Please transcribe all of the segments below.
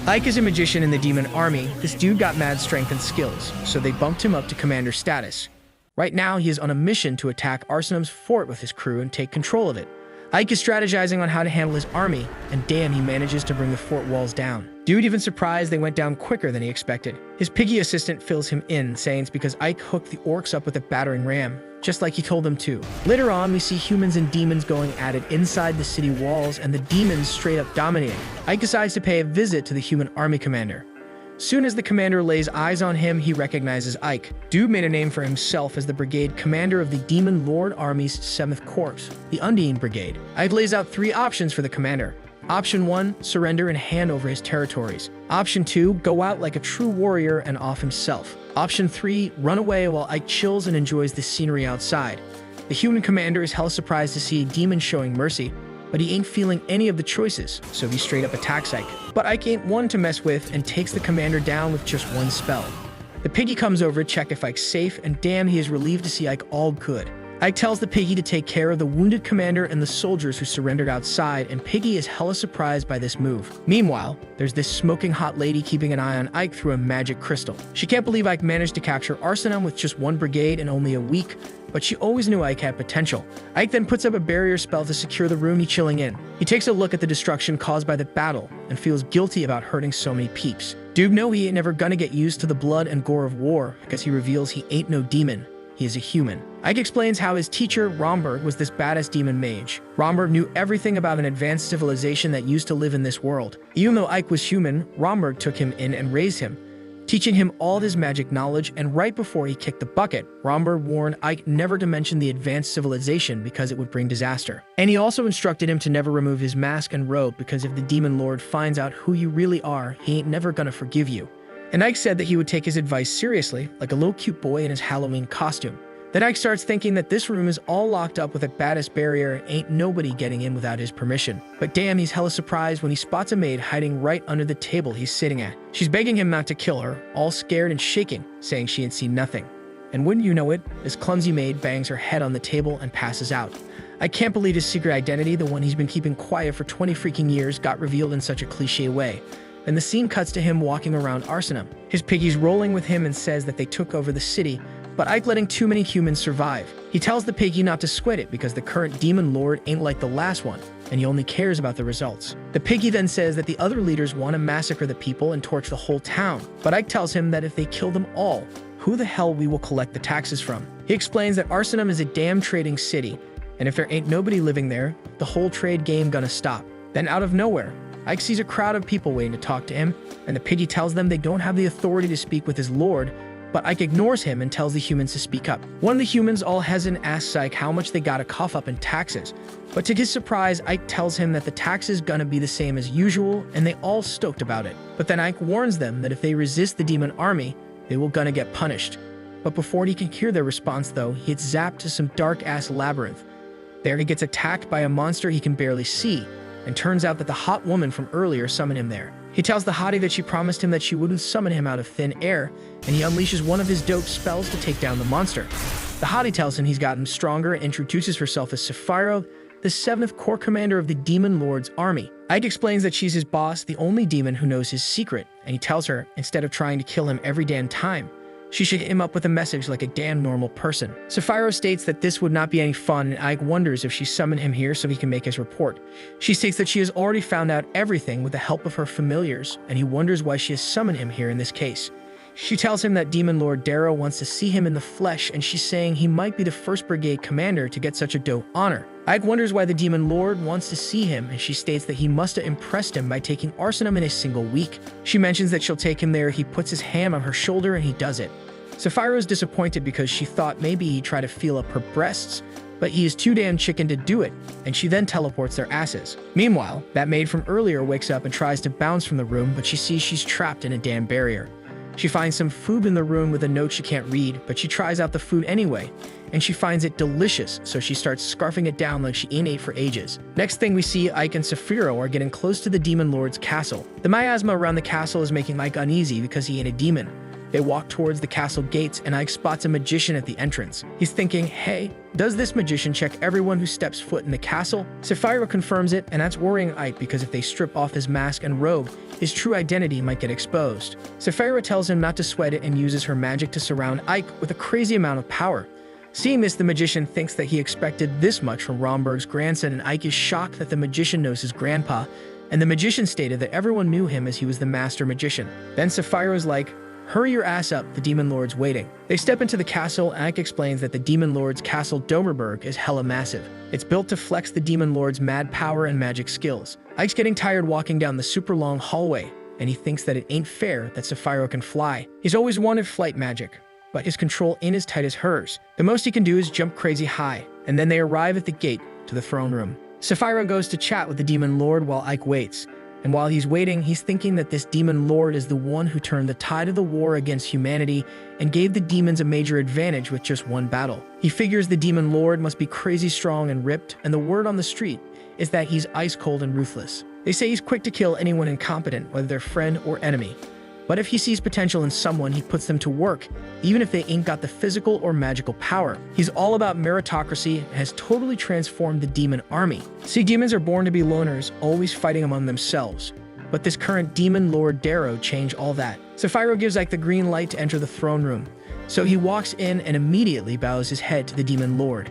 Ike is a magician in the demon army. This dude got mad strength and skills, so they bumped him up to commander status. Right now, he is on a mission to attack Arsenum's fort with his crew and take control of it. Ike is strategizing on how to handle his army, and damn, he manages to bring the fort walls down. Dude even surprised they went down quicker than he expected. His piggy assistant fills him in, saying it's because Ike hooked the orcs up with a battering ram, just like he told them to. Later on, we see humans and demons going at it inside the city walls, and the demons straight up dominating. Ike decides to pay a visit to the human army commander. Soon as the commander lays eyes on him, he recognizes Ike. Dude made a name for himself as the brigade commander of the Demon Lord Army's 7th Corps, the Undine Brigade. Ike lays out 3 options for the commander. Option 1, surrender and hand over his territories. Option 2, go out like a true warrior and off himself. Option 3, run away while Ike chills and enjoys the scenery outside. The human commander is hella surprised to see a demon showing mercy, but he ain't feeling any of the choices, so he straight up attacks Ike. But Ike ain't one to mess with and takes the commander down with just one spell. The piggy comes over to check if Ike's safe, and damn, he is relieved to see Ike all good. Ike tells the piggy to take care of the wounded commander and the soldiers who surrendered outside, and Piggy is hella surprised by this move. Meanwhile, there's this smoking hot lady keeping an eye on Ike through a magic crystal. She can't believe Ike managed to capture Arsenum with just 1 brigade in only a week, but she always knew Ike had potential. Ike then puts up a barrier spell to secure the room he's chilling in. He takes a look at the destruction caused by the battle and feels guilty about hurting so many peeps. Dude know he ain't never gonna get used to the blood and gore of war because he reveals he ain't no demon. He is a human. Ike explains how his teacher, Romberg, was this badass demon mage. Romberg knew everything about an advanced civilization that used to live in this world. Even though Ike was human, Romberg took him in and raised him, teaching him all of his magic knowledge, and right before he kicked the bucket, Romberg warned Ike never to mention the advanced civilization because it would bring disaster. And he also instructed him to never remove his mask and robe because if the demon lord finds out who you really are, he ain't never gonna forgive you. And Ike said that he would take his advice seriously, like a little cute boy in his Halloween costume. Then Ike starts thinking that this room is all locked up with a badass barrier and ain't nobody getting in without his permission. But damn, he's hella surprised when he spots a maid hiding right under the table he's sitting at. She's begging him not to kill her, all scared and shaking, saying she had seen nothing. And wouldn't you know it, this clumsy maid bangs her head on the table and passes out. I can't believe his secret identity, the one he's been keeping quiet for 20 freaking years, got revealed in such a cliche way. Then the scene cuts to him walking around Arsenum. His piggy's rolling with him and says that they took over the city, but Ike letting too many humans survive. He tells the piggy not to sweat it because the current demon lord ain't like the last one, and he only cares about the results. The piggy then says that the other leaders want to massacre the people and torch the whole town, but Ike tells him that if they kill them all, who the hell we will collect the taxes from? He explains that Arsenum is a damn trading city, and if there ain't nobody living there, the whole trade game gonna stop. Then out of nowhere, Ike sees a crowd of people waiting to talk to him, and the piggy tells them they don't have the authority to speak with his lord, but Ike ignores him and tells the humans to speak up. One of the humans, all hesitant, asks Ike how much they gotta cough up in taxes, but to his surprise, Ike tells him that the tax is gonna be the same as usual, and they all stoked about it. But then Ike warns them that if they resist the demon army, they will gonna get punished. But before he can hear their response though, he gets zapped to some dark-ass labyrinth. There he gets attacked by a monster he can barely see, and turns out that the hot woman from earlier summoned him there. He tells the hottie that she promised him that she wouldn't summon him out of thin air, and he unleashes one of his dope spells to take down the monster. The hottie tells him he's gotten stronger and introduces herself as Saikyou, the 7th Corps commander of the Demon Lord's army. Ike explains that she's his boss, the only demon who knows his secret, and he tells her, instead of trying to kill him every damn time, she should hit him up with a message like a damn normal person. Saikyou states that this would not be any fun, and Ike wonders if she summoned him here so he can make his report. She states that she has already found out everything with the help of her familiars, and he wonders why she has summoned him here in this case. She tells him that Demon Lord Darrow wants to see him in the flesh, and she's saying he might be the 1st Brigade commander to get such a dope honor. Ike wonders why the Demon Lord wants to see him, and she states that he must have impressed him by taking Arsenum in a single week. She mentions that she'll take him there. He puts his hand on her shoulder and he does it. Saikyou is disappointed because she thought maybe he'd try to feel up her breasts, but he is too damn chicken to do it, and she then teleports their asses. Meanwhile, that maid from earlier wakes up and tries to bounce from the room, but she sees she's trapped in a damn barrier. She finds some food in the room with a note she can't read, but she tries out the food anyway, and she finds it delicious, so she starts scarfing it down like she ain't ate for ages. Next thing we see, Ike and Saikyou are getting close to the Demon Lord's castle. The miasma around the castle is making Ike uneasy because he ain't a demon. They walk towards the castle gates, and Ike spots a magician at the entrance. He's thinking, hey, does this magician check everyone who steps foot in the castle? Saikyou confirms it, and that's worrying Ike because if they strip off his mask and robe, his true identity might get exposed. Saikyou tells him not to sweat it and uses her magic to surround Ike with a crazy amount of power. Seeing this, the magician thinks that he expected this much from Romberg's grandson, and Ike is shocked that the magician knows his grandpa, and the magician stated that everyone knew him as he was the master magician. Then Saikyou is like, hurry your ass up, the Demon Lord's waiting. They step into the castle, and Ike explains that the Demon Lord's castle Domerberg is hella massive. It's built to flex the Demon Lord's mad power and magic skills. Ike's getting tired walking down the super long hallway, and he thinks that it ain't fair that Saikyou can fly. He's always wanted flight magic, but his control ain't as tight as hers. The most he can do is jump crazy high, and then they arrive at the gate to the throne room. Saikyou goes to chat with the Demon Lord while Ike waits. And while he's waiting, he's thinking that this Demon Lord is the one who turned the tide of the war against humanity and gave the demons a major advantage with just one battle. He figures the Demon Lord must be crazy strong and ripped, and the word on the street is that he's ice cold and ruthless. They say he's quick to kill anyone incompetent, whether they're friend or enemy. But if he sees potential in someone, he puts them to work, even if they ain't got the physical or magical power. He's all about meritocracy and has totally transformed the demon army. See, demons are born to be loners, always fighting among themselves. But this current Demon Lord Darrow changed all that. Saikyou gives Ike the green light to enter the throne room. So he walks in and immediately bows his head to the Demon Lord.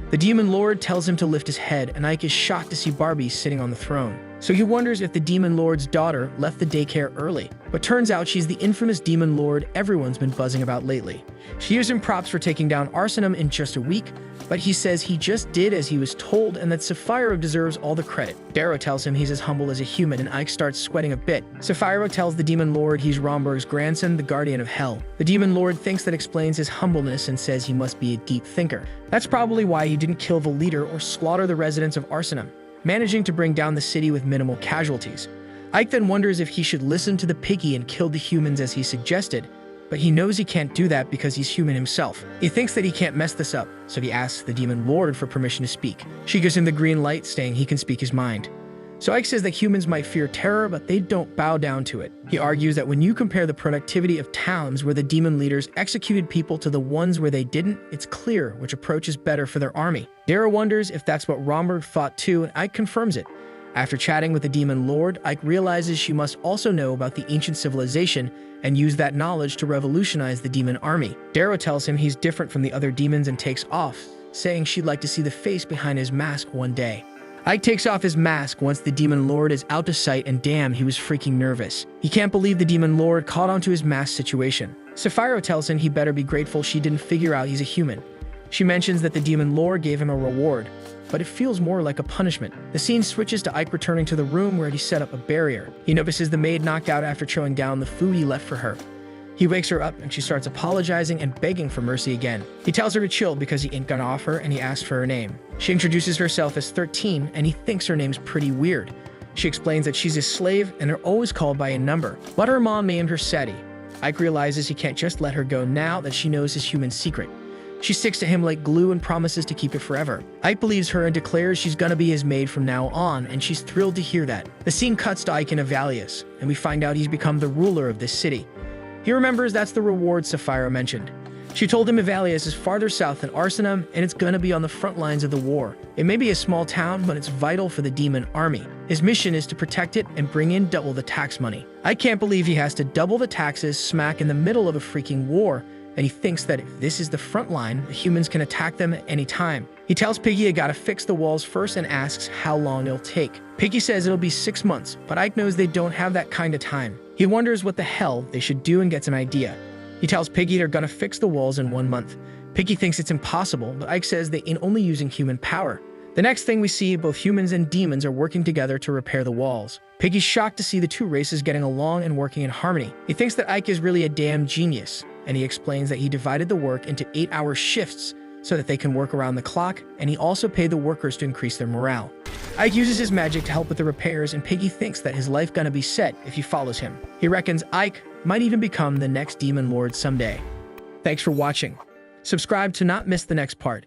The Demon Lord tells him to lift his head, and Ike is shocked to see Barbie sitting on the throne. So he wonders if the Demon Lord's daughter left the daycare early, but turns out she's the infamous Demon Lord everyone's been buzzing about lately. She gives him props for taking down Arsenum in just a week, but he says he just did as he was told and that Saikyou deserves all the credit. Darrow tells him he's as humble as a human, and Ike starts sweating a bit. Saikyou tells the Demon Lord he's Romberg's grandson, the guardian of hell. The Demon Lord thinks that explains his humbleness and says he must be a deep thinker. That's probably why he didn't kill the leader or slaughter the residents of Arsenum, managing to bring down the city with minimal casualties. Ike then wonders if he should listen to the piggy and kill the humans as he suggested, but he knows he can't do that because he's human himself. He thinks that he can't mess this up, so he asks the Demon Lord for permission to speak. She gives him the green light, saying he can speak his mind. So Ike says that humans might fear terror, but they don't bow down to it. He argues that when you compare the productivity of towns where the demon leaders executed people to the ones where they didn't, it's clear which approach is better for their army. Darrow wonders if that's what Romberg thought too, and Ike confirms it. After chatting with the Demon Lord, Ike realizes she must also know about the ancient civilization and use that knowledge to revolutionize the demon army. Darrow tells him he's different from the other demons and takes off, saying she'd like to see the face behind his mask one day. Ike takes off his mask once the Demon Lord is out of sight, and damn, he was freaking nervous. He can't believe the Demon Lord caught onto his mask situation. Saikyou tells him he better be grateful she didn't figure out he's a human. She mentions that the Demon Lord gave him a reward, but it feels more like a punishment. The scene switches to Ike returning to the room where he set up a barrier. He notices the maid knocked out after chewing down the food he left for her. He wakes her up and she starts apologizing and begging for mercy again. He tells her to chill because he ain't gonna off her, and he asks for her name. She introduces herself as 13 and he thinks her name's pretty weird. She explains that she's his slave and they're always called by a number, but her mom named her Seti. Ike realizes he can't just let her go now that she knows his human secret. She sticks to him like glue and promises to keep it forever. Ike believes her and declares she's gonna be his maid from now on, and she's thrilled to hear that. The scene cuts to Ike in Avalius, and we find out he's become the ruler of this city. He remembers that's the reward Saikyou mentioned. She told him Avalius is farther south than Arsenum, and it's gonna be on the front lines of the war. It may be a small town, but it's vital for the demon army. His mission is to protect it and bring in double the tax money. I can't believe he has to double the taxes smack in the middle of a freaking war, and he thinks that if this is the front line, the humans can attack them at any time. He tells Piggy he gotta fix the walls first and asks how long it'll take. Piggy says it'll be 6 months, but Ike knows they don't have that kind of time. He wonders what the hell they should do and gets an idea. He tells Piggy they're gonna fix the walls in 1 month. Piggy thinks it's impossible, but Ike says they ain't only using human power. The next thing we see, both humans and demons are working together to repair the walls. Piggy's shocked to see the two races getting along and working in harmony. He thinks that Ike is really a damn genius, and he explains that he divided the work into 8-hour shifts so that they can work around the clock, and he also paid the workers to increase their morale. Ike uses his magic to help with the repairs, and Piggy thinks that his life gonna be set if he follows him. He reckons Ike might even become the next Demon Lord someday. Thanks for watching. Subscribe to not miss the next part.